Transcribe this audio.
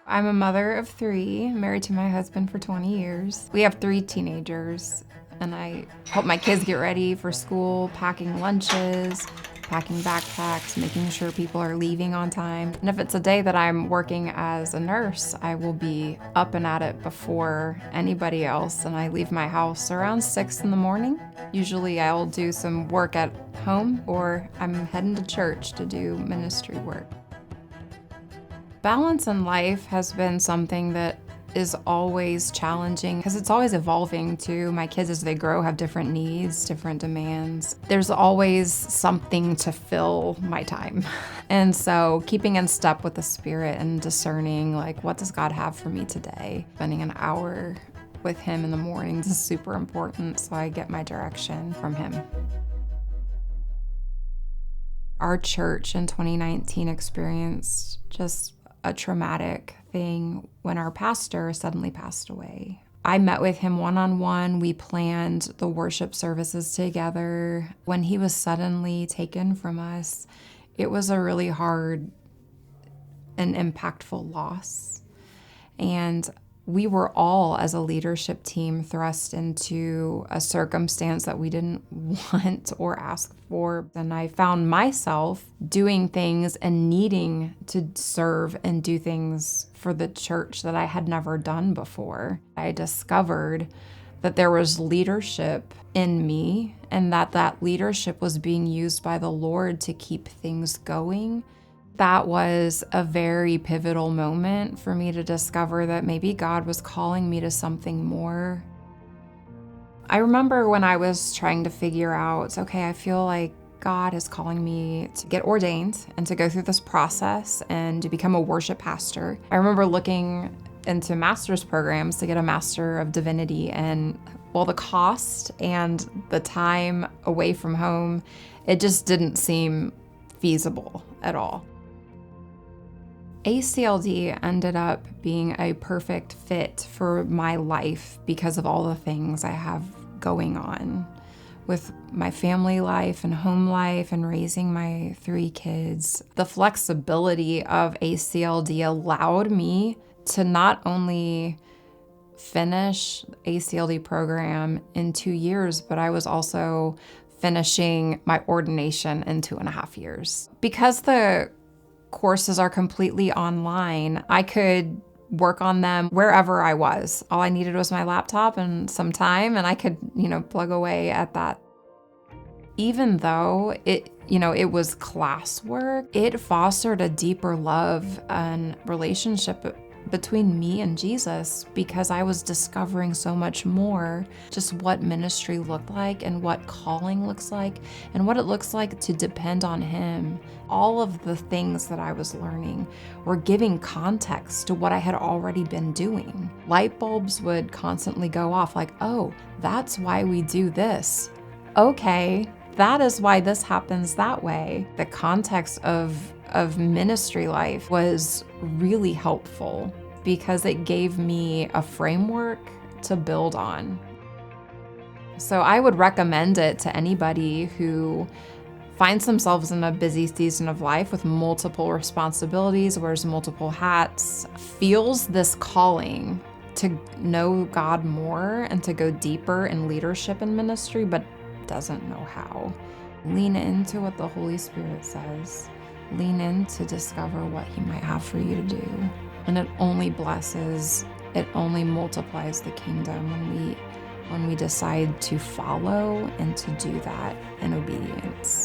I'm a mother of three, married to my husband for 20 years. We have three teenagers, and I help my kids get ready for school, packing lunches, packing backpacks, making sure people are leaving on time. And if it's a day that I'm working as a nurse, I will be up and at it before anybody else, and I leave my house around 6 in the morning. Usually I'll do some work at home, or I'm heading to church to do ministry work. Balance in life has been something that is always challenging because it's always evolving too. My kids, as they grow, have different needs, different demands. There's always something to fill my time. And so keeping in step with the Spirit and discerning, like, what does God have for me today? Spending an hour with Him in the mornings is super important, so I get my direction from Him. Our church in 2019 experienced just a traumatic thing when our pastor suddenly passed away. I met with him one-on-one. We planned the worship services together. When he was suddenly taken from us, it was a really hard and impactful loss. And we were all, as a leadership team, thrust into a circumstance that we didn't want or ask for. And I found myself doing things and needing to serve and do things for the church that I had never done before. I discovered that there was leadership in me and that leadership was being used by the Lord to keep things going. That was a very pivotal moment for me to discover that maybe God was calling me to something more. I remember when I was trying to figure out, okay, I feel like God is calling me to get ordained and to go through this process and to become a worship pastor. I remember looking into master's programs to get a Master of Divinity, and well, the cost and the time away from home, it just didn't seem feasible at all. ACLD ended up being a perfect fit for my life because of all the things I have going on with my family life and home life and raising my three kids. The flexibility of ACLD allowed me to not only finish ACLD program in 2 years, but I was also finishing my ordination in 2.5 years. Because the courses are completely online, I could work on them wherever I was. All I needed was my laptop and some time, and I could, plug away at that. Even though it was classwork, it fostered a deeper love and relationship between me and Jesus, because I was discovering so much more just what ministry looked like and what calling looks like and what it looks like to depend on Him. All of the things that I was learning were giving context to what I had already been doing. Light bulbs would constantly go off like, oh, that's why we do this. Okay, that is why this happens that way. The context of ministry life was really helpful because it gave me a framework to build on. So I would recommend it to anybody who finds themselves in a busy season of life with multiple responsibilities, wears multiple hats, feels this calling to know God more and to go deeper in leadership and ministry, but doesn't know how. Lean into what the Holy Spirit says. Lean in to discover what He might have for you to do. And it only blesses, it only multiplies the kingdom when we decide to follow and to do that in obedience.